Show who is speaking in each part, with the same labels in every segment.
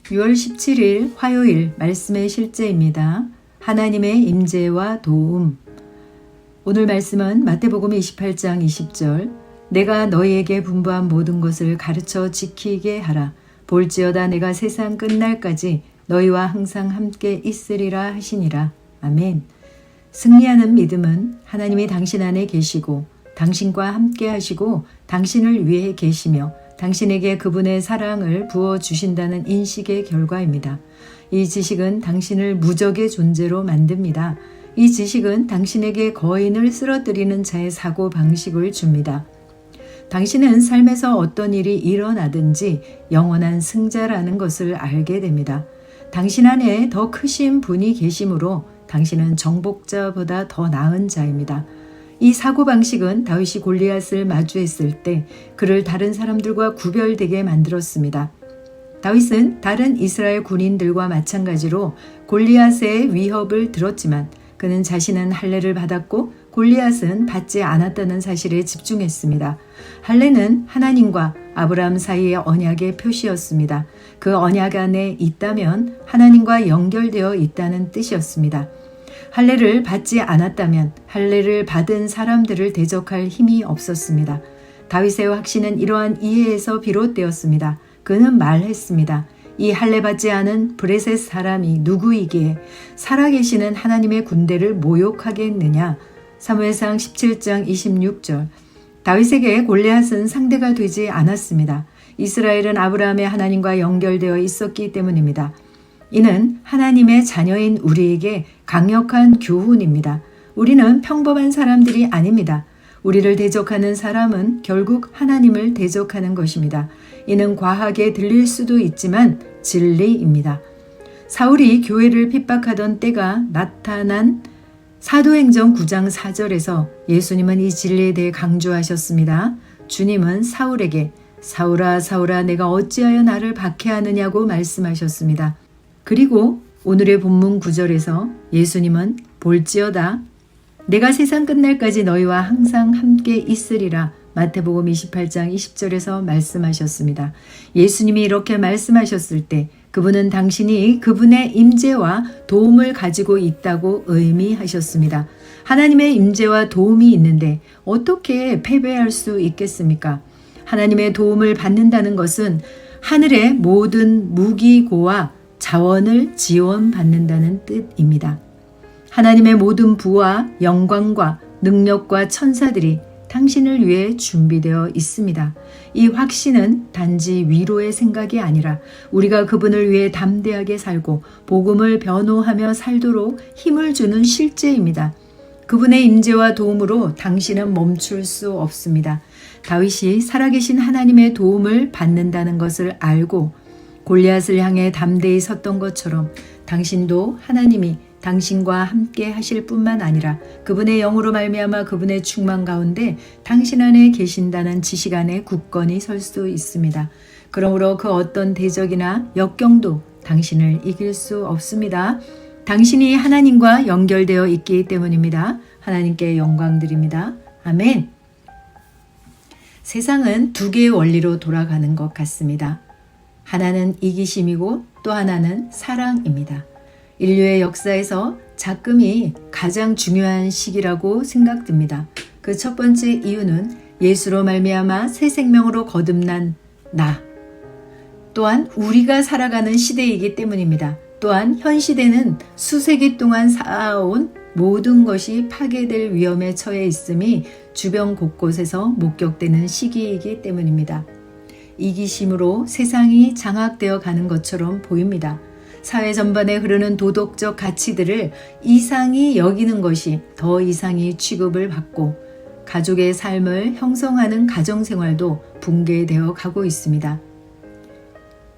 Speaker 1: 6월 17일 화요일 말씀의 실제입니다. 하나님의 임재와 도움. 오늘 말씀은 마태복음 28장 20절. 내가 너희에게 분부한 모든 것을 가르쳐 지키게 하라. 볼지어다 내가 세상 끝날까지 너희와 항상 함께 있으리라 하시니라. 아멘. 승리하는 믿음은 하나님이 당신 안에 계시고 당신과 함께 하시고 당신을 위해 계시며 당신에게 그분의 사랑을 부어주신다는 인식의 결과입니다. 이 지식은 당신을 무적의 존재로 만듭니다. 이 지식은 당신에게 거인을 쓰러뜨리는 자의 사고 방식을 줍니다. 당신은 삶에서 어떤 일이 일어나든지 영원한 승자라는 것을 알게 됩니다. 당신 안에 더 크신 분이 계시므로 당신은 정복자보다 더 나은 자입니다. 이 사고방식은 다윗이 골리앗을 마주했을 때 그를 다른 사람들과 구별되게 만들었습니다. 다윗은 다른 이스라엘 군인들과 마찬가지로 골리앗의 위협을 들었지만 그는 자신은 할례를 받았고 골리앗은 받지 않았다는 사실에 집중했습니다. 할례는 하나님과 아브라함 사이의 언약의 표시였습니다. 그 언약 안에 있다면 하나님과 연결되어 있다는 뜻이었습니다. 할례를 받지 않았다면 할례를 받은 사람들을 대적할 힘이 없었습니다. 다윗의 확신은 이러한 이해에서 비롯되었습니다. 그는 말했습니다. 이 할례 받지 않은 브레셋 사람이 누구이기에 살아계시는 하나님의 군대를 모욕하겠느냐. 사무엘상 17장 26절. 다윗에게 골리앗은 상대가 되지 않았습니다. 이스라엘은 아브라함의 하나님과 연결되어 있었기 때문입니다. 이는 하나님의 자녀인 우리에게 강력한 교훈입니다. 우리는 평범한 사람들이 아닙니다. 우리를 대적하는 사람은 결국 하나님을 대적하는 것입니다. 이는 과하게 들릴 수도 있지만 진리입니다. 사울이 교회를 핍박하던 때가 나타난 사도행전 9장 4절에서 예수님은 이 진리에 대해 강조하셨습니다. 주님은 사울에게 사울아 사울아 내가 어찌하여 나를 박해하느냐고 말씀하셨습니다. 그리고 오늘의 본문 9절에서 예수님은 볼지어다 내가 세상 끝날까지 너희와 항상 함께 있으리라 마태복음 28장 20절에서 말씀하셨습니다. 예수님이 이렇게 말씀하셨을 때 그분은 당신이 그분의 임재와 도움을 가지고 있다고 의미하셨습니다. 하나님의 임재와 도움이 있는데 어떻게 패배할 수 있겠습니까? 하나님의 도움을 받는다는 것은 하늘의 모든 무기고와 자원을 지원받는다는 뜻입니다. 하나님의 모든 부와 영광과 능력과 천사들이 당신을 위해 준비되어 있습니다. 이 확신은 단지 위로의 생각이 아니라 우리가 그분을 위해 담대하게 살고 복음을 변호하며 살도록 힘을 주는 실제입니다. 그분의 임재와 도움으로 당신은 멈출 수 없습니다. 다윗이 살아계신 하나님의 도움을 받는다는 것을 알고 골리앗을 향해 담대히 섰던 것처럼 당신도 하나님이 당신과 함께 하실 뿐만 아니라 그분의 영으로 말미암아 그분의 충만 가운데 당신 안에 계신다는 지식 안에 굳건히 설 수 있습니다. 그러므로 그 어떤 대적이나 역경도 당신을 이길 수 없습니다. 당신이 하나님과 연결되어 있기 때문입니다. 하나님께 영광 드립니다. 아멘. 세상은 두 개의 원리로 돌아가는 것 같습니다. 하나는 이기심이고 또 하나는 사랑입니다. 인류의 역사에서 작금이 가장 중요한 시기라고 생각됩니다. 그 첫 번째 이유는 예수로 말미암아 새 생명으로 거듭난 나, 또한 우리가 살아가는 시대이기 때문입니다. 또한 현 시대는 수세기 동안 쌓아온 모든 것이 파괴될 위험에 처해 있음이 주변 곳곳에서 목격되는 시기이기 때문입니다. 이기심으로 세상이 장악되어 가는 것처럼 보입니다. 사회 전반에 흐르는 도덕적 가치들을 이상히 여기는 것이 더 이상히 취급을 받고 가족의 삶을 형성하는 가정생활도 붕괴되어 가고 있습니다.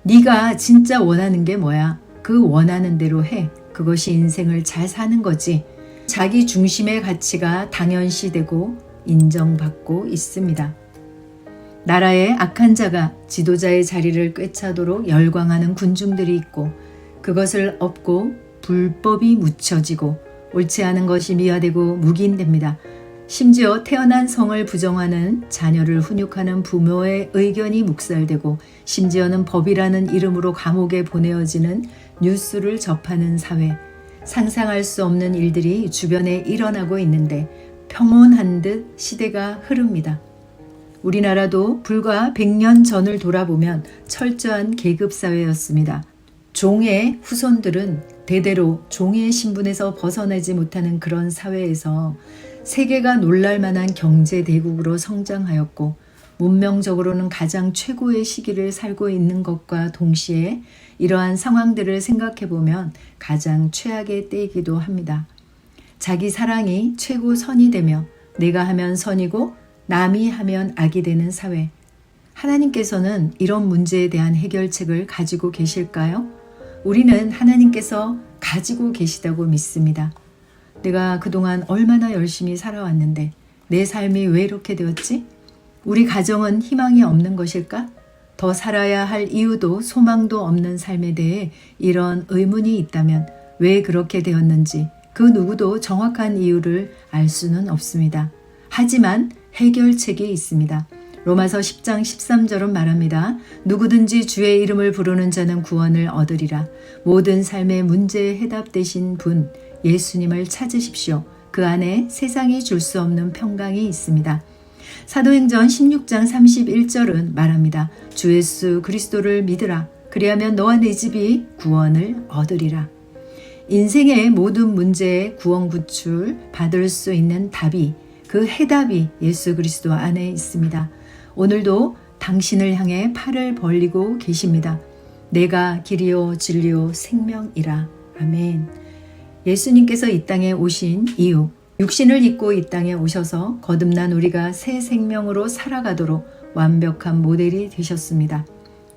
Speaker 1: 네가 진짜 원하는 게 뭐야? 그 원하는 대로 해. 그것이 인생을 잘 사는 거지. 자기 중심의 가치가 당연시되고 인정받고 있습니다. 나라의 악한 자가 지도자의 자리를 꿰차도록 열광하는 군중들이 있고 그것을 업고 불법이 묻혀지고 옳지 않은 것이 미화되고 묵인됩니다. 심지어 태어난 성을 부정하는 자녀를 훈육하는 부모의 의견이 묵살되고 심지어는 법이라는 이름으로 감옥에 보내어지는 뉴스를 접하는 사회. 상상할 수 없는 일들이 주변에 일어나고 있는데 평온한 듯 시대가 흐릅니다. 우리나라도 불과 100년 전을 돌아보면 철저한 계급사회였습니다. 종의 후손들은 대대로 종의 신분에서 벗어나지 못하는 그런 사회에서 세계가 놀랄 만한 경제 대국으로 성장하였고 문명적으로는 가장 최고의 시기를 살고 있는 것과 동시에 이러한 상황들을 생각해 보면 가장 최악의 때이기도 합니다. 자기 사랑이 최고 선이 되며 내가 하면 선이고 남이 하면 악이 되는 사회. 하나님께서는 이런 문제에 대한 해결책을 가지고 계실까요? 우리는 하나님께서 가지고 계시다고 믿습니다. 내가 그동안 얼마나 열심히 살아왔는데 내 삶이 왜 이렇게 되었지? 우리 가정은 희망이 없는 것일까? 더 살아야 할 이유도 소망도 없는 삶에 대해 이런 의문이 있다면 왜 그렇게 되었는지 그 누구도 정확한 이유를 알 수는 없습니다. 하지만 해결책이 있습니다. 로마서 10장 13절은 말합니다. 누구든지 주의 이름을 부르는 자는 구원을 얻으리라. 모든 삶의 문제에 해답되신 분 예수님을 찾으십시오. 그 안에 세상이 줄 수 없는 평강이 있습니다. 사도행전 16장 31절은 말합니다. 주 예수 그리스도를 믿으라. 그리하면 너와 네 집이 구원을 얻으리라. 인생의 모든 문제에 구원 구출 받을 수 있는 답이 그 해답이 예수 그리스도 안에 있습니다. 오늘도 당신을 향해 팔을 벌리고 계십니다. 내가 길이요 진리요 생명이라. 아멘. 예수님께서 이 땅에 오신 이유, 육신을 입고 이 땅에 오셔서 거듭난 우리가 새 생명으로 살아가도록 완벽한 모델이 되셨습니다.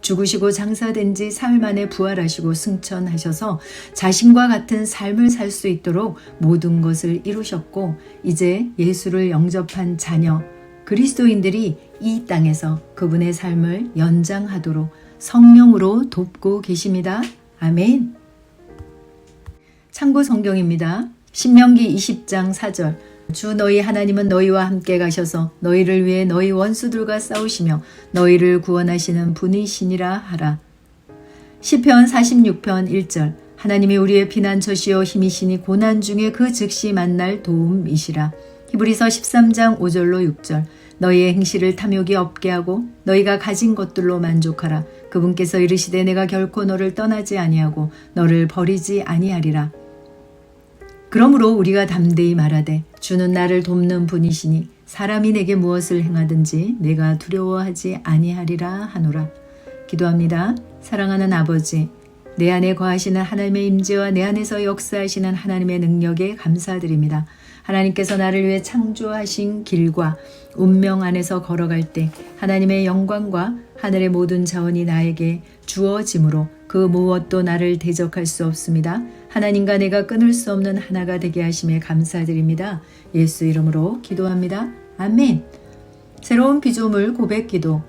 Speaker 1: 죽으시고 장사된 지 사흘 만에 부활하시고 승천하셔서 자신과 같은 삶을 살 수 있도록 모든 것을 이루셨고 이제 예수를 영접한 자녀, 그리스도인들이 이 땅에서 그분의 삶을 연장하도록 성령으로 돕고 계십니다. 아멘. 참고 성경입니다. 신명기 20장 4절. 주 너희 하나님은 너희와 함께 가셔서 너희를 위해 너희 원수들과 싸우시며 너희를 구원하시는 분이시니라 하라. 시편 46편 1절. 하나님이 우리의 피난처시요 힘이시니 고난 중에 그 즉시 만날 도움이시라. 히브리서 13장 5절로 6절. 너희의 행실을 탐욕이 없게 하고 너희가 가진 것들로 만족하라. 그분께서 이르시되 내가 결코 너를 떠나지 아니하고 너를 버리지 아니하리라. 그러므로 우리가 담대히 말하되 주는 나를 돕는 분이시니 사람이 내게 무엇을 행하든지 내가 두려워하지 아니하리라 하노라. 기도합니다. 사랑하는 아버지, 내 안에 거하시는 하나님의 임재와 내 안에서 역사하시는 하나님의 능력에 감사드립니다. 하나님께서 나를 위해 창조하신 길과 운명 안에서 걸어갈 때 하나님의 영광과 하늘의 모든 자원이 나에게 주어지므로 그 무엇도 나를 대적할 수 없습니다. 하나님과 내가 끊을 수 없는 하나가 되게 하심에 감사드립니다. 예수 이름으로 기도합니다. 아멘. 새로운 피조물 고백기도.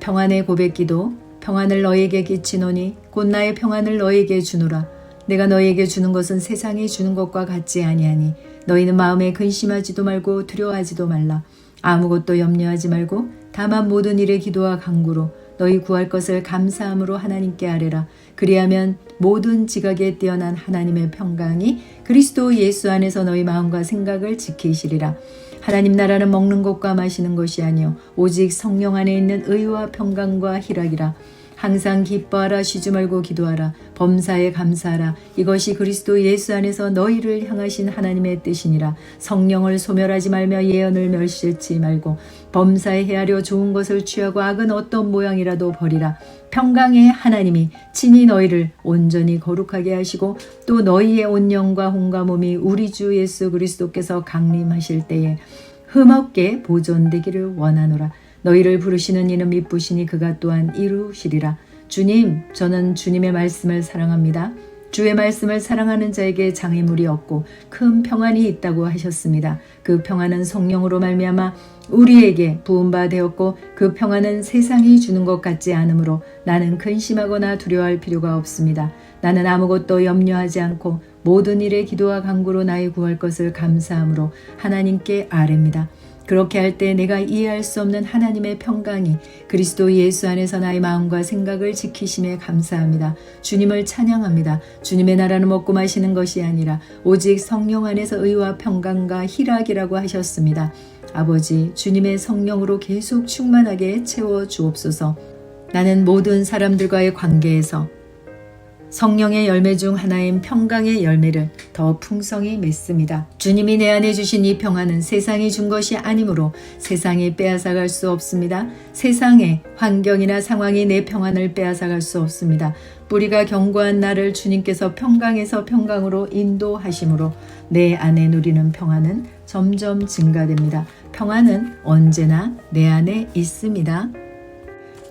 Speaker 1: 평안의 고백기도. 평안을 너희에게 끼치노니 곧 나의 평안을 너희에게 주노라. 내가 너희에게 주는 것은 세상이 주는 것과 같지 아니하니 너희는 마음에 근심하지도 말고 두려워하지도 말라. 아무것도 염려하지 말고 다만 모든 일에 기도와 간구로 너희 구할 것을 감사함으로 하나님께 아뢰라. 그리하면 모든 지각에 뛰어난 하나님의 평강이 그리스도 예수 안에서 너희 마음과 생각을 지키시리라. 하나님 나라는 먹는 것과 마시는 것이 아니요 오직 성령 안에 있는 의와 평강과 희락이라. 항상 기뻐하라. 쉬지 말고 기도하라. 범사에 감사하라. 이것이 그리스도 예수 안에서 너희를 향하신 하나님의 뜻이니라. 성령을 소멸하지 말며 예언을 멸시치 말고 범사에 헤아려 좋은 것을 취하고 악은 어떤 모양이라도 버리라. 평강의 하나님이 친히 너희를 온전히 거룩하게 하시고 또 너희의 온 영과 혼과 몸이 우리 주 예수 그리스도께서 강림하실 때에 흠없게 보존되기를 원하노라. 너희를 부르시는 이는 미쁘시니 그가 또한 이루시리라. 주님, 저는 주님의 말씀을 사랑합니다. 주의 말씀을 사랑하는 자에게 장애물이 없고 큰 평안이 있다고 하셨습니다. 그 평안은 성령으로 말미암아 우리에게 부은 바 되었고 그 평안은 세상이 주는 것 같지 않으므로 나는 근심하거나 두려워할 필요가 없습니다. 나는 아무것도 염려하지 않고 모든 일에 기도와 간구로 나의 구할 것을 감사함으로 하나님께 아뢰입니다. 그렇게 할 때 내가 이해할 수 없는 하나님의 평강이 그리스도 예수 안에서 나의 마음과 생각을 지키심에 감사합니다. 주님을 찬양합니다. 주님의 나라는 먹고 마시는 것이 아니라 오직 성령 안에서 의와 평강과 희락이라고 하셨습니다. 아버지, 주님의 성령으로 계속 충만하게 채워 주옵소서. 나는 모든 사람들과의 관계에서 성령의 열매 중 하나인 평강의 열매를 더 풍성히 맺습니다. 주님이 내 안에 주신 이 평안은 세상이 준 것이 아니므로 세상이 빼앗아갈 수 없습니다. 세상의 환경이나 상황이 내 평안을 빼앗아갈 수 없습니다. 뿌리가 견고한 나를 주님께서 평강에서 평강으로 인도하심으로 내 안에 누리는 평안은 점점 증가됩니다. 평안은 언제나 내 안에 있습니다.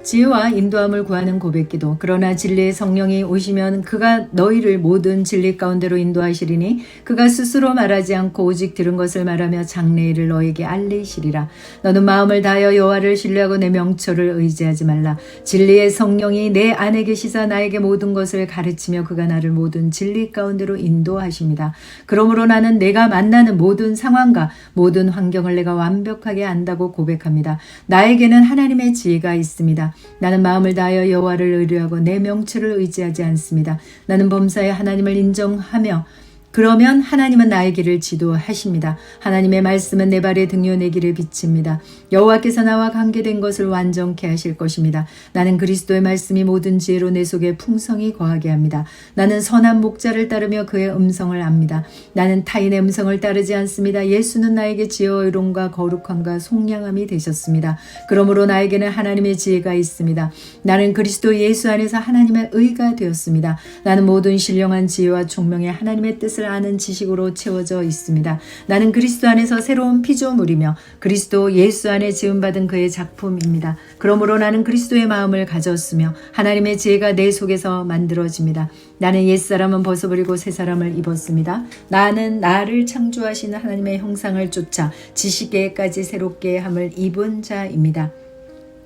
Speaker 1: 지혜와 인도함을 구하는 고백기도. 그러나 진리의 성령이 오시면 그가 너희를 모든 진리 가운데로 인도하시리니 그가 스스로 말하지 않고 오직 들은 것을 말하며 장래일을 너에게 알리시리라. 너는 마음을 다하여 여호와를 신뢰하고 내 명철을 의지하지 말라. 진리의 성령이 내 안에 계시사 나에게 모든 것을 가르치며 그가 나를 모든 진리 가운데로 인도하십니다. 그러므로 나는 내가 만나는 모든 상황과 모든 환경을 내가 완벽하게 안다고 고백합니다. 나에게는 하나님의 지혜가 있습니다. 나는 마음을 다하여 여호와를 의뢰하고 내 명철을 의지하지 않습니다. 나는 범사에 하나님을 인정하며 그러면 하나님은 나의 길을 지도하십니다. 하나님의 말씀은 내 발의 등요 내 길을 비칩니다. 여호와께서 나와 관계된 것을 완전케 하실 것입니다. 나는 그리스도의 말씀이 모든 지혜로 내 속에 풍성히 거하게 합니다. 나는 선한 목자를 따르며 그의 음성을 압니다. 나는 타인의 음성을 따르지 않습니다. 예수는 나에게 지혜와 의로움과 거룩함과 속량함이 되셨습니다. 그러므로 나에게는 하나님의 지혜가 있습니다. 나는 그리스도 예수 안에서 하나님의 의가 되었습니다. 나는 모든 신령한 지혜와 총명의 하나님의 뜻을 아는 지식으로 채워져 있습니다. 나는 그리스도 안에서 새로운 피조물이며 그리스도 예수 안에 지음받은 그의 작품입니다. 그러므로 나는 그리스도의 마음을 가졌으며 하나님의 지혜가 내 속에서 만들어집니다. 나는 옛사람은 벗어버리고 새사람을 입었습니다. 나는 나를 창조하시는 하나님의 형상을 쫓아 지식에까지 새롭게 함을 입은 자입니다.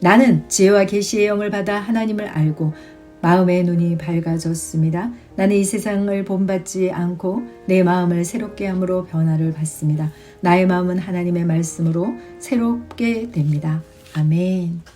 Speaker 1: 나는 지혜와 계시의 영을 받아 하나님을 알고 마음의 눈이 밝아졌습니다. 나는 이 세상을 본받지 않고 내 마음을 새롭게 함으로 변화를 받습니다. 나의 마음은 하나님의 말씀으로 새롭게 됩니다. 아멘.